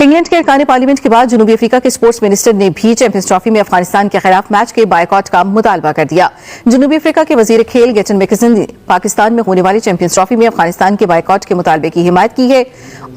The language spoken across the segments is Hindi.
इंग्लैंड के अरकान पार्लियामेंट के बाद जनूबी अफ्रीका के स्पोर्ट्स मिनिस्टर ने भी चैंपियंस ट्रॉफी में अफगानिस्तान के खिलाफ मैच के बायकॉट का मुतालबा कर दिया। जनूबी अफ्रीका के वजीर खेल गेटन मैकिसन ने पाकिस्तान में होने वाली चैंपियंस ट्रॉफी में अफगानिस्तान के बायकॉट के मुतालबे की हिमायत की है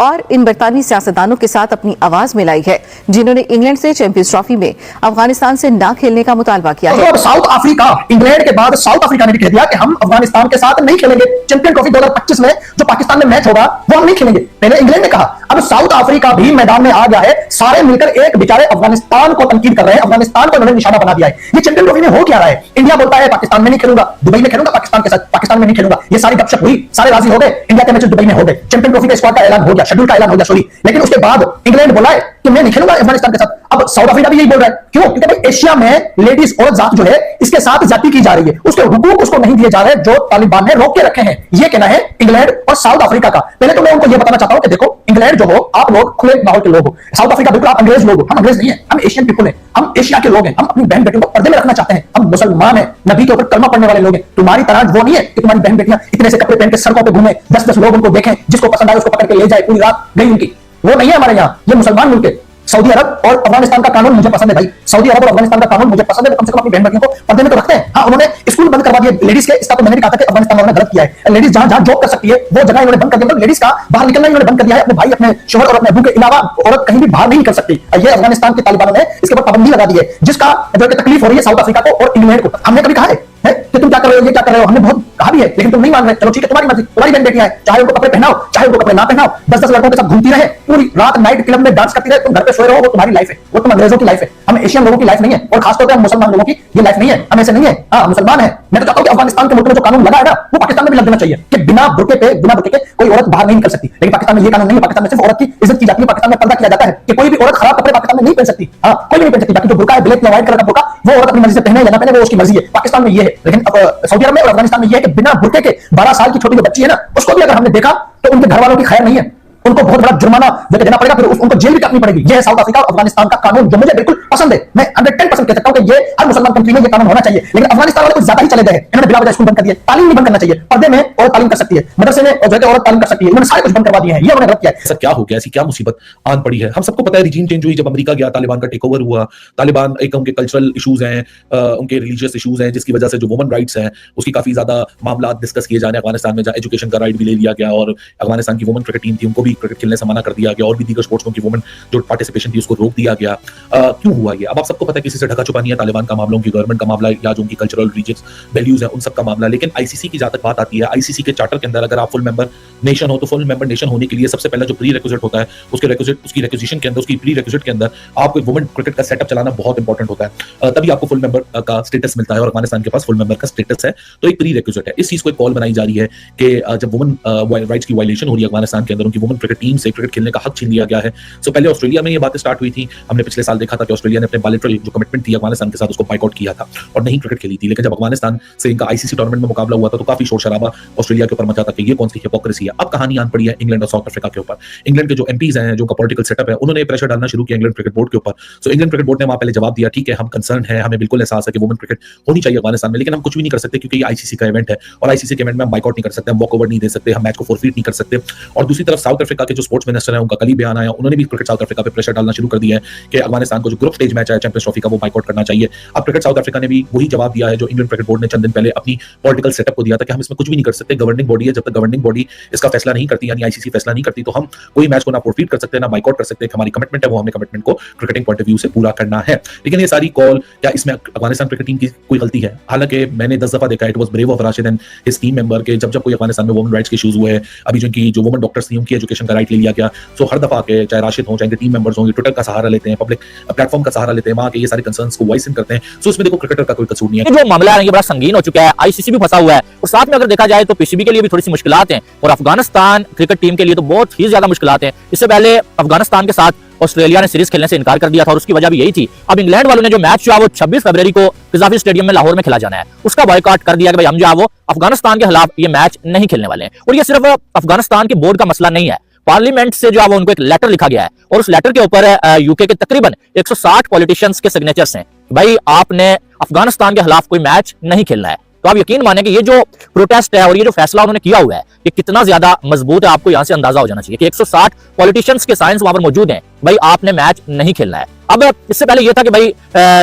और इन बरतानवी सियासतदानों के साथ अपनी आवाज मिलाई है जिन्होंने इंग्लैंड से चैंपियंस ट्रॉफी में अफगानिस्तान से न खेलने का मुतालबा किया है। तो साउथ अफ्रीका, इंग्लैंड के बाद साउथ अफ्रीका ने भी कह दिया कि हम अफगानिस्तान के साथ नहीं खेलेंगे चैंपियन ट्रॉफी 2025 में जो पाकिस्तान में मैच होगा वो हम नहीं खेलेंगे। पहले इंग्लैंड ने कहा, अब साउथ अफ्रीका भी मैदान में आ गया है। सारे मिलकर एक बेचारे अफगानिस्तान को तनकीद कर रहे हैं, अफगानिस्तान को उन्होंने निशाना बना दिया है। ये चैंपियन ट्रॉफी में हो क्या रहा है? इंडिया बोलता है पाकिस्तान में नहीं खेलूंगा, दुबई में खेलूंगा पाकिस्तान के साथ, पाकिस्तान में नहीं खेलूंगा। ये सारी गपशप हुई, सारे राजी हो गए, इंडिया के मैच दुबई में हो गए, चैंपियन ट्रॉफी के स्क्वाड का ऐलान हो गया, शेड्यूल का ऐलान हो गया, सॉरी। लेकिन उसके बाद इंग्लैंड बोला है कि मैं नहीं खेलूंगा अफगानिस्तान के साथ। अब साउथ अफ्रीका भी यही बोल रहा है, क्यों? क्योंकि भाई एशिया में लेडीज और जात जो है इसके साथ जाति की जा रही है, उसके हुकूक उसको नहीं दिए जा रहे जो तालिबान ने रोक के रखे हैं। ये कहना है इंग्लैंड और साउथ अफ्रीका का। पहले तो मैं उनको ये बताना चाहता हूं कि देखो, इंग्लैंड जो हो, आप लोग खुले माहौल के लोग हो, साउथ अफ्रीका बिल्कुल आप अंग्रेज लोग हो। हम अंग्रेज नहीं है, हम एशियन पीपल है, हम एशिया के लोग हैं, हम अपनी बहन बेटियों को पर्दे में रखना चाहते हैं, हम मुसलमान हैं, नबी के ऊपर कलमा पढ़ने वाले लोग हैं। तुम्हारी तरह वो नहीं है कि तुम्हारी बहन बेटियां इतने से कपड़े पहन के सड़कों पे घूमे, 10-10 लोग उनको देखें, जिसको पसंद आए उसको पकड़ के ले जाए, पूरी रात गई उनकी। वो नहीं है हमारे यहाँ, ये मुसलमान मुल्क है। सऊदी अरब और अफगानिस्तान का कानून मुझे पसंद है भाई, सऊदी अरब और अफगानिस्तान का कानून मुझे पसंद है। कम से कम अपनी बहन बेटियों को पर्दे में तो रखते हैं। हाँ, उन्होंने स्कूल बंद करवा दिए लेडीज के, इसका तो मैंने भी कहा था कि अफगानिस्तान वालों ने गलत किया है। लेडीज जहां जहां जॉब कर सकती है वो जगह इन्होंने बंद कर दिया, मतलब लेडीज का बाहर निकलना इन्होंने बंद कर दिया है। अपने भाई, अपने शोहर और अपने अबू के अलावा औरत कहीं भी बाहर नहीं निकल सकती। ये अफगानिस्तान के तालिबानों ने इसके ऊपर पाबंदी लगा दी है, जिसका जो तकलीफ हो रही है साउथ अफ्रीका को और इंग्लैंड को। हमने कभी कहा है कि तुम क्या कर रहे हो, ये क्या कर रहे हो? हमने बहुत कहा भी है, लेकिन तुम नहीं मान रहे। चलो ठीक है, तुम्हारी मर्जी, तुम्हारी बहन बेटियां हैं, चाहे उनको कपड़े पहनाओ चाहे उनको कपड़े ना पहनाओ, 10-10 लड़कों के साथ घूमती रहे, पूरी रात नाइट क्लब में डांस करती रहे, तुम घर पे सोए रहो, वो तुम्हारी लाइफ है, वो तुम अंग्रेजों की लाइफ है। हम एशियन लोगों की लाइफ नहीं है, और खासतौर पर हम मुसलमान लोगों की ये लाइफ नहीं है। हम ऐसे नहीं है, हाँ मुसलमान है। मैं तो चाहता हूं कि अफगानिस्तान के मुल्क में जो कानून लगा है ना, वो पाकिस्तान में भी लग देना चाहिए कि बिना बुर्के के कोई औरत बाहर नहीं निकल सकती। लेकिन पाकिस्तान में ये कानून नहीं है। पाकिस्तान में सिर्फ औरत की इज्जत की जाती है, पाकिस्तान में पर्दा किया जाता है कि कोई भी औरत खराब कपड़े पाकिस्तान में नहीं पहन सकती। हाँ, कोई भी नहीं पहन सकती। बाकी जो बुर्का है, ब्लैक या व्हाइट कलर का बुर्का, वो औरत अपनी मर्जी से पहने या ना पहने, वो उसकी मर्जी है। पाकिस्तान में ये है। लेकिन सऊदी अरब में और अफगानिस्तान में ये है कि बिना बुर्के के 12 साल की छोटी जो बच्ची है ना, उसको भी अगर हमने देखा तो उनके घर वालों की खैर नहीं है, उनको बहुत बड़ा जुर्माना देना पड़ेगा, फिर उनको जेल भी काटनी पड़ेगी। ये है साउथ अफ्रीका और अफगानिस्तान का कानून, जो मुझे बिल्कुल पसंद है। मैं 110% कह सकता हूं कि ये हर मुसलमान कंट्री में ये कानून होना चाहिए। लेकिन अफगानिस्तान वाले कुछ ज्यादा ही चले गए हैं, इन्होंने बिला वजह स्कूल बंद कर दिए। तालीम नहीं बंद करना चाहिए, पर्दे में और तालीम कर सकती है, मदरसे में और जो औरत तालीम कर सकती है, इन्होंने सारे कुछ बंद करवा दिए हैं। ये उन्होंने गलत किया है। सर क्या हो गया, ऐसी क्या मुसीबत आन पड़ी है? हम सबको पता है रिजीम चेंज हुई जब अमेरिका गया, तालिबान का टेक ओवर हुआ। तालिबान एक उनके कल्चरल इशूज हैं, उनके रिलीजियस इशूज हैं, जिसकी वजह से जो वुमेन राइट्स हैं उसकी काफी ज्यादा मामला डिस्कस किए जाने। अफगानिस्तान में जहां एजुकेशन का राइट भी ले लिया गया और अफगानिस्तान की वुमेन क्रिकेट टीम थी उनको भी क्रिकेट खेलने से मना कर दिया गया, और भी दीगर स्पोर्ट्स की वुमेन जो पार्टिसिपेशन थी उसको रोक दिया गया। क्यों हुआ ये? अब आप सबको पता है किसी से ढका छुपा नहीं है। तालिबान का मामला, उनकी गवर्नमेंट का मामला, या जो उनकी कल्चरल रिलीजियस वैल्यूज है उन सब का मामला। लेकिन आईसीसी की जहां तक बात आती है, आईसीसी के चार्टर के अंदर अगर आप फुल मेंबर नेशन हो तो फुल मेंबर नेशन होने के लिए सबसे पहला जो प्री रिक्विजिट होता है, उसकी रिक्विजिशन के अंदर, उसकी प्री रिक्विजिट के अंदर आपको वुमेन क्रिकेट का सेटअप चलाना बहुत इंपॉर्टेंट होता है, तभी आपको फुल मेंबर का स्टेटस मिलता है। और अफगानिस्तान के पास फुल मेंबर का स्टेटस है, तो एक प्री रिक्विजिट है। इस चीज को एक कॉल बनाई जा रही है कि जब वुमेन राइट्स की वायलेशन हो रही है अफगानिस्तान के अंदर, उनकी वुमेन क्रिकेट टीम से क्रिकेट खेलने का हक छीन लिया गया है। सो पहले ऑस्ट्रेलिया में ये बातें स्टार्ट हुई थी। हमने पिछले साल देखा था कि ऑस्ट्रेलिया ने अपने बायलैटरल जो कमिटमेंट थी अफगानिस्तान के साथ उसको बाइकआउट किया था और नहीं क्रिकेट खेली थी। लेकिन जब अफगानिस्तान से इनका आईसीसी टूर्नामेंट में मुकाबला हुआ था तो काफी शोर शराबा ऑस्ट्रेलिया के ऊपर मचा था कि ये कौन सी हिपोक्रेसी है। अब कहानी आन पड़ी है इंग्लैंड और साउथ अफ्रीका के ऊपर। इंग्लैंड के जो एमपीज हैं, जो पॉलिटिकल सेटअप है, उन्होंने प्रेशर डालना शुरू किया इंग्लैंड क्रिकेट बोर्ड के ऊपर। सो इंग्लैंड क्रिकेट बोर्ड ने वहां पहले जवाब दिया, ठीक है हम कंसर्न है, हमें बिल्कुल एहसास है कि वुमेन क्रिकेट होनी चाहिए अफगानिस्तान में, लेकिन हम कुछ भी नहीं कर सकते क्योंकि ये आईसीसी का इवेंट है और आईसीसी के इवेंट में हम बाइकआउट नहीं कर सकते, हम वॉकओवर नहीं दे सकते, हम मैच को फोरफीट नहीं कर सकते। और दूसरी तरफ साउथ अफ्रीका के जो स्पोर्ट्स मिनिस्टर है उनका कल ही बयान आया, उन्होंने भी क्रिकेट साउथ अफ्रीका पे प्रेशर डालना शुरू कर दिया है कि अफगानिस्तान को जो ग्रुप स्टेज मैच है चैंपियंस ट्रॉफी का वो बाइकआउट करना चाहिए। अब क्रिकेट साउथ अफ्रीका ने भी वही जवाब दिया है जो इंग्लैंड क्रिकेट बोर्ड ने चंद दिन पहले अपनी पॉलिटिकल सेटअप को दिया था कि हम इसमें कुछ भी नहीं कर सकते, गवर्निंग बॉडी है, जब तक गवर्निंग बॉडी इसका फैसला नहीं करती, यानी आईसीसी फैसला नहीं करती, तो हम कोई मैच को ना फोरफीट कर सकते ना बाइकआउट कर सकते। हमारी कमिटमेंट है, वो हमें कमिटमेंट को क्रिकेटिंग पॉइंट ऑफ व्यू से पूरा करना है। लेकिन ये सारी कॉल, क्या इसमें अफगानिस्तान क्रिकेट टीम की कोई गलती है? हालांकि मैंने 10 दफा देखा, it was brave of Rashid and his team member के जब कोई अफगानिस्तान में वुमेन राइट्स के इश्यूज हुए हैं, अभी जो इनकी जो वुमेन डॉक्टर्स थी उनकी एजुकेशन का राइट ले लिया गया। सो हर दफा के चाहे राशिद हो, चाहे टीम मेंबर्स हो, ट्विटर का सहारा लेते हैं, पब्लिक प्लेटफॉर्म का सहारा लेते हैं, वहां के ये सारे कंसर्न्स को वॉइस इन करते हैं। सो इसमें देखो क्रिकेटर का कोई कसूर नहीं है। जो मामला है ये बड़ा संगीन हो चुका है, आईसीसी भी फंसा हुआ है और साथ में अगर देखा जाए तो पीसीबी के लिए भी थोड़ी सी मुश्किलात हैं और अफगानिस्तान क्रिकेट टीम के लिए तो बहुत ही ज्यादा मुश्किलात हैं। इससे पहले अफगानिस्तान के साथ ऑस्ट्रेलिया ने सीरीज खेलने से इनकार कर दिया था और उसकी वजह भी यही थी। अब इंग्लैंड वालों ने जो मैच जो है वो 26 फरवरी को कज़ाफी स्टेडियम में लाहौर में खेला जाना है, उसका बॉयकॉट कर दिया कि भाई हम जो है वो अफगानिस्तान के खिलाफ ये मैच नहीं खेलने वाले हैं। और ये सिर्फ अफगानिस्तान के बोर्ड का मसला नहीं है, पार्लियामेंट से जो है वो उनको एक लेटर लिखा गया है और उस लेटर के ऊपर यूके के तकरीबन 160 पॉलिटिशियंस के सिग्नेचर्स हैं। भाई आपने अफगानिस्तान के खिलाफ कोई मैच नहीं खेलना है। तो आप यकीन माने कि ये जो प्रोटेस्ट है और ये जो फैसला उन्होंने किया हुआ है ये कितना ज्यादा मजबूत है, आपको यहां से अंदाजा हो जाना चाहिए कि 160 पॉलिटिशियंस के साइंस वहां पर मौजूद हैं। भाई आपने मैच नहीं खेलना है। अब इससे पहले यह था कि भाई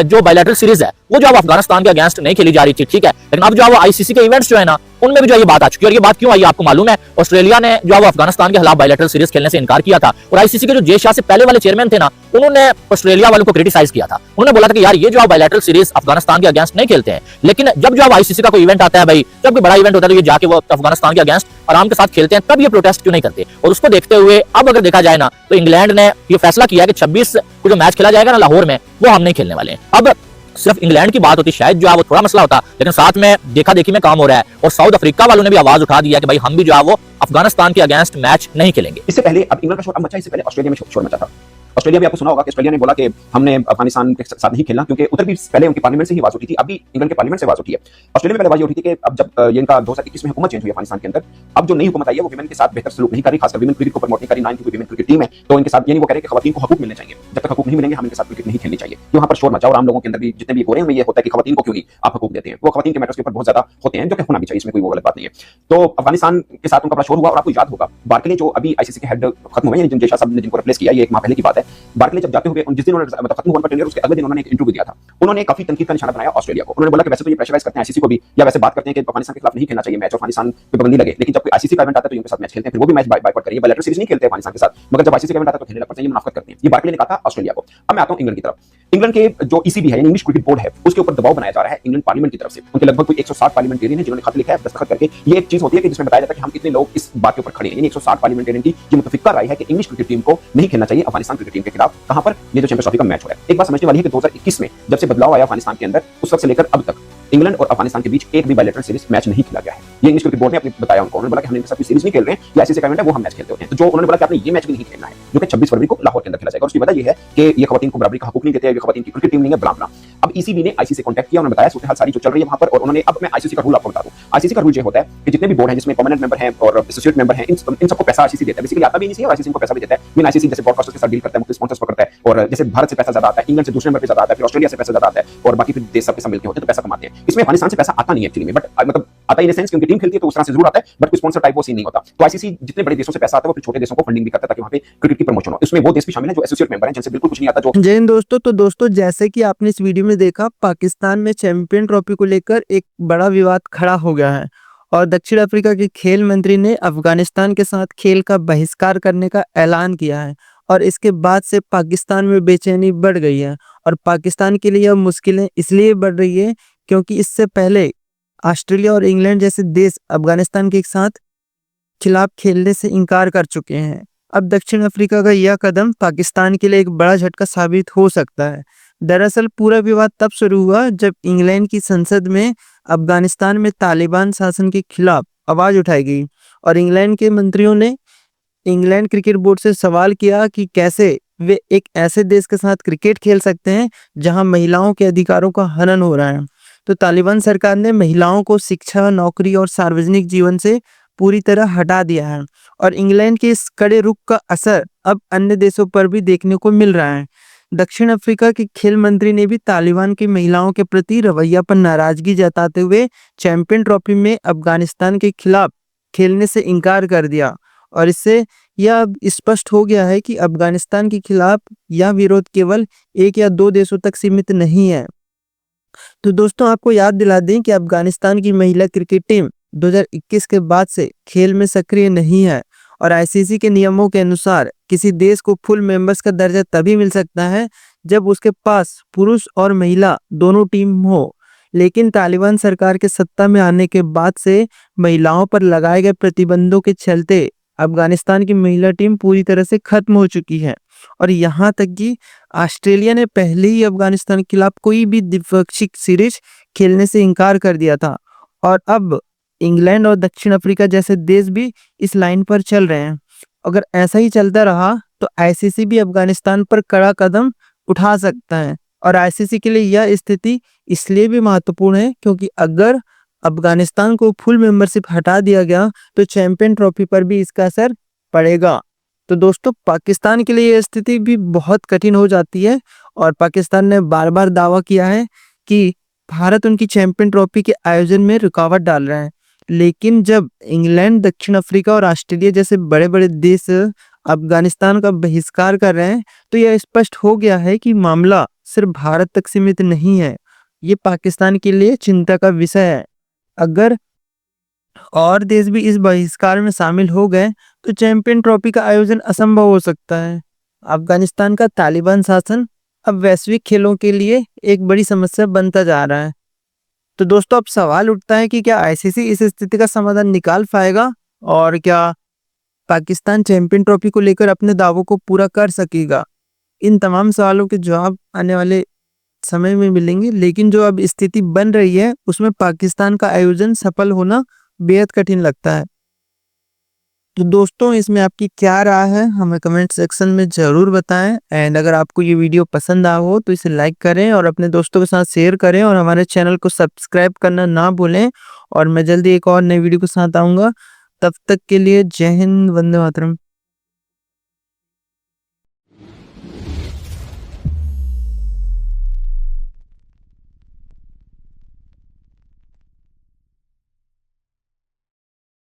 जो बायलैटरल सीरीज है वो जो अब अफगानिस्तान के अगेंस्ट नहीं खेली जा रही थी, ठीक है, लेकिन अब जो है आईसीसी के इवेंट्स जो है ना उनमें भी जो ये बात आ चुकी है। और ये बात क्यों आई आपको मालूम है, ऑस्ट्रेलिया ने जो है अफगानिस्तान के खिलाफ बायलैटरल सीरीज खेलने से इनकार किया था और आईसीसी के जो जय शाह से पहले वाले चेयरमैन थे ना उन्होंने ऑस्ट्रेलिया वालों को क्रिटिसाइज किया था। उन्होंने बोला था कि यार ये जो आप बायलैटरल सीरीज अफगानिस्तान के अगेंस्ट नहीं खेलते हैं, लेकिन जब जो आईसीसी का कोई इवेंट आता है भाई, जब कोई बड़ा इवेंट होता है तो ये जाके वो अफगानिस्तान के अगेंस्ट आराम के साथ खेलते हैं, तब ये प्रोटेस्ट क्यों नहीं करते। और उसको देखते हुए अब अगर देखा जाए ना तो इंग्लैंड ने ये फैसला किया कि 26 को जो मैच खेला जाएगा ना लाहौर में वो हम नहीं खेलने वाले हैं। अब सिर्फ इंग्लैंड की बात होती शायद जो है वो थोड़ा मसला होता, लेकिन साथ में देखा देखी में काम हो रहा है और साउथ अफ्रीका वालों ने भी आवाज उठा दिया कि भाई हम भी जो है वो अफगानिस्तान के अगेंस्ट मैच नहीं खेलेंगे। इससे पहले अब इंग्लैंड का शोर अब मचा, इससे पहले ऑस्ट्रेलिया में शोर मचा था। ऑस्ट्रेलिया में आपको सुना होगा कि ऑस्ट्रेलिया ने बोला कि हमने अफगानिस्तान के साथ नहीं खेलना, क्योंकि उधर भी पहले उनकी पार्लियामेंट से ही आवाज उठी थी, अभी इंग्लैंड के पार्लियामेंट से आवाज उठी है। ऑस्ट्रेलिया में पहले आवाज उठी थी कि अब जब ये इनका 2021 में हुकूमत चेंज हुई अफगानिस्तान के अंदर, अब जो नई हुकूमत आई है वो विमेन के साथ बेहतर सलूक नहीं कर रही, खासकर विमेन क्रिकेट को प्रमोट नहीं कर रही, ना इनकी विमेन क्रिकेट टीम है, तो इनके साथ ये नहीं वो कह रहे कि खवातीन को हकूक मिलने चाहिए, जब तक हकूक नहीं मिलेंगे हम इनके साथ क्रिकेट नहीं खेलनी चाहिए। वहां पर शोर मचा और आम लोगों के अंदर भी जितने भी हो रहे हैं ये होता है कि खवातीन को क्यों नहीं आप हकूक देते हैं, वो खवातीन के मैटर्स के ऊपर बहुत ज्यादा होते हैं, जो कि होना भी चाहिए, इसमें कोई वो गलत बात नहीं है। तो अफगानिस्तान के साथ उनका बड़ा शोर हुआ और आपको याद होगा बार्कले जो अभी आईसीसी के हेड खत्म हुए हैं, जय शाह साहब ने जिनको रिप्लेस किया, ये एक माह पहले की बात है, बार्कले जब जाते हुए जिस दिन उन्होंने मतलब खत्म हुआ उनका टेन्योर उसके अगले दिन उन्होंने एक इंटरव्यू दिया था, उन्होंने काफी तनकीद का निशाना बनाया ऑस्ट्रेलिया को। उन्होंने बोला कि वैसे तो ये प्रेशराइज करते हैं आईसीसी को भी, या वैसे बात करते हैं कि अफगानिस्तान के खिलाफ नहीं खेलना चाहिए मैच और अफगानिस्तान पे पाबंदी लगे, लेकिन जब कोई आईसीसी का इवेंट आता है तो इनके साथ मैच खेलते हैं, फिर वो भी मैच बायकॉट करिए, बायलैटरल सीरीज नहीं खेलते अफगानिस्तान के साथ, मगर जब आईसीसी का इवेंट आता है तो खेलने लग पड़ते हैं, ये मुनाफिकत करते हैं। ये बार्कले ने कहा था ऑस्ट्रेलिया को। अब मैं आता हूं इंग्लैंड की तरफ। इंग्लैंड के जो ईसीबी है, इंग्लिश क्रिकेट बोर्ड है, उसके ऊपर दबाव बनाया जा रहा है इंग्लैंड पार्लियामेंट की तरफ से। उनके लगभग कोई 160 पार्लियामेंटेरियन है जिन्होंने खत लिखा है दस्तखत करके। ये एक चीज होती है कि जिसमें बताया जाता है कि हम इतने लोग इस बात के ऊपर खड़े हैं, यानी 160 पार्लियामेंटेरियन की ये मुतफिका राय है कि इंग्लिश क्रिकेट टीम को नहीं खेलना चाहिए अफगानिस्तान क्रिकेट टीम के खिलाफ। कहां पर? ये जो चैंपियंस ट्रॉफी का मैच हो रहा है। एक बात समझने वाली है कि 2021 में जब से बदलाव आया अफगानिस्तान के अंदर, उस वक्त से लेकर अब तक इंग्लैंड और अफगानिस्तान के बीच एक भी बायलैटरल सीरीज मैच नहीं खेला गया है। ये इंग्लिश क्रिकेट बोर्ड ने अपने बताया, उन्होंने बोला कि हम इनके साथ सीरीज नहीं खेल रहे हैं, ये आईसीसी का इवेंट है वो हम मैच खेलते होते हैं। तो जो उन्होंने बोला कि आपने ये मैच भी नहीं खेलना है, जो कि 26 फरवरी को लाहौर के अंदर खेला जाएगा। और उसकी वजह ये है कि ये खवातीन को बराबरी का हकूक नहीं देते, ये खवातीन की क्रिकेट टीम नहीं है, ब्ला ब्ला। अब ईसीबी ने आईसीसी कॉन्टैक्ट किया, उन्होंने बताया सूरत हाल सारी जो चल रही है वहां पर, और उन्होंने अब मैं आईसीसी का रूल आपको बता दूं। आईसीसी का रूल ये होता है कि जितने भी बोर्ड हैं जिसमें परमानेंट मेंबर हैं और एसोसिएट मेंबर हैं, इन सबको पैसा आईसीसी देता है। बेसिकली आता भी नहीं है, आईसीसी को पैसा भी देता है। मीन आईसीसी जैसे ब्रॉडकास्टर्स के साथ डील करता है, मुख्य स्पॉन्सर्स पकड़ता है, और जैसे भारत से पैसा ज्यादा आता है, इंग्लैंड से दूसरे नंबर पे ज्यादा आता है, फिर ऑस्ट्रेलिया से पैसा ज्यादा आता है, और बाकी फिर देश सबके साथ मिलकर होते हैं तो पैसा कमाते हैं। इसमें अफगानिस्तान से पैसा आता नहीं है एक्चुअली में, बट मतलब आता है इन सेंस कि उनकी टीम खेलती है तो उस तरह से जरूर आता है, बट कोई स्पॉन्सर टाइप वो सीन नहीं होता। तो आईसीसी जितने बड़े देशों से पैसा आता है वो फिर छोटे देशों को फंडिंग भी करता है ताकि वहां पे क्रिकेट की प्रमोशन हो। इसमें वो देश भी शामिल है जो एसोसिएट मेंबर हैं, जिनसे बिल्कुल कुछ नहीं आता। जो जय हिंद दोस्तों। तो दोस्तों जैसे कि आपने इस वीडियो में देखा, पाकिस्तान में चैंपियन ट्रॉफी को लेकर एक बड़ा विवाद खड़ा हो गया है और दक्षिण अफ्रीका के खेल मंत्री ने अफगानिस्तान के साथ खेल का बहिष्कार करने का ऐलान किया है और इसके बाद से पाकिस्तान में बेचैनी बढ़ गई है। और पाकिस्तान के लिए अब मुश्किलें इसलिए बढ़ रही है क्योंकि इससे पहले ऑस्ट्रेलिया और इंग्लैंड जैसे देश अफगानिस्तान के साथ खिलाफ खेलने से इनकार कर चुके हैं। अब दक्षिण अफ्रीका का यह कदम पाकिस्तान के लिए एक बड़ा झटका साबित हो सकता है। दरअसल पूरा विवाद तब शुरू हुआ जब इंग्लैंड की संसद में अफगानिस्तान में तालिबान शासन के खिलाफ आवाज उठाई गई और इंग्लैंड के मंत्रियों ने इंग्लैंड क्रिकेट बोर्ड से सवाल किया कि कैसे वे एक ऐसे देश के साथ क्रिकेट खेल सकते हैं जहां महिलाओं के अधिकारों का हनन हो रहा है। तो तालिबान सरकार ने महिलाओं को शिक्षा, नौकरी और सार्वजनिक जीवन से पूरी तरह हटा दिया है और इंग्लैंड के इस कड़े रुख का असर अब अन्य देशों पर भी देखने को मिल रहा है। दक्षिण अफ्रीका के खेल मंत्री ने भी तालिबान की महिलाओं के प्रति रवैया पर नाराजगी जताते हुए चैंपियन ट्रॉफी में अफगानिस्तान के खिलाफ खेलने से इनकार कर दिया और इससे यह अब स्पष्ट हो गया है कि अफगानिस्तान के खिलाफ यह विरोध केवल एक या दो देशों तक सीमित नहीं है। तो दोस्तों आपको याद दिला दें कि अफगानिस्तान की महिला क्रिकेट टीम 2021 के बाद से खेल में सक्रिय नहीं है और आईसीसी के नियमों के अनुसार किसी देश को फुल मेंबर्स का दर्जा तभी मिल सकता है जब उसके पास पुरुष और महिला दोनों टीम हो। लेकिन तालिबान सरकार के सत्ता में आने के बाद से महिलाओं पर लगाए गए प्रतिबंधों के चलते अफगानिस्तान की महिला टीम पूरी तरह से खत्म हो चुकी है और यहाँ तक कि ऑस्ट्रेलिया ने पहले ही अफगानिस्तान के खिलाफ कोई भी द्विपक्षीय सीरीज खेलने से इनकार कर दिया था और अब इंग्लैंड और दक्षिण अफ्रीका जैसे देश भी इस लाइन पर चल रहे हैं। अगर ऐसा ही चलता रहा तो आईसीसी भी अफगानिस्तान पर कड़ा कदम उठा सकता है और आईसीसी के लिए यह स्थिति इसलिए भी महत्वपूर्ण है क्योंकि अगर अफगानिस्तान को फुल मेंबरशिप हटा दिया गया तो चैंपियन ट्रॉफी पर भी इसका असर पड़ेगा। तो दोस्तों पाकिस्तान के लिए यह स्थिति भी बहुत कठिन हो जाती है और पाकिस्तान ने बार बार दावा किया है कि भारत उनकी चैंपियन ट्रॉफी के आयोजन में रुकावट डाल रहा है। लेकिन जब इंग्लैंड, दक्षिण अफ्रीका और ऑस्ट्रेलिया जैसे बड़े बड़े देश अफगानिस्तान का बहिष्कार कर रहे हैं, तो यह स्पष्ट हो गया है कि मामला सिर्फ भारत तक सीमित नहीं है, ये पाकिस्तान के लिए चिंता का विषय है। अगर और देश भी इस बहिष्कार में शामिल हो गए तो चैंपियन ट्रॉफी का आयोजन असंभव हो सकता है। अफगानिस्तान का तालिबान शासन अब वैश्विक खेलों के लिए एक बड़ी समस्या बनता जा रहा है। तो दोस्तों, अब सवाल उठता है कि क्या आईसीसी इस स्थिति का समाधान निकाल पाएगा और क्या पाकिस्तान चैंपियन ट्रॉफी को लेकर अपने दावों को पूरा कर सकेगा? इन तमाम सवालों के जवाब आने वाले समय में मिलेंगे, लेकिन जो अब स्थिति बन रही है उसमें पाकिस्तान का आयोजन सफल होना बेहद कठिन लगता है। तो दोस्तों, इसमें आपकी क्या राय है हमें कमेंट सेक्शन में ज़रूर बताएं। एंड अगर आपको ये वीडियो पसंद आया हो तो इसे लाइक करें और अपने दोस्तों के साथ शेयर करें और हमारे चैनल को सब्सक्राइब करना ना भूलें। और मैं जल्दी एक और नई वीडियो के साथ आऊँगा। तब तक के लिए जय हिंद, वंदे मातरम।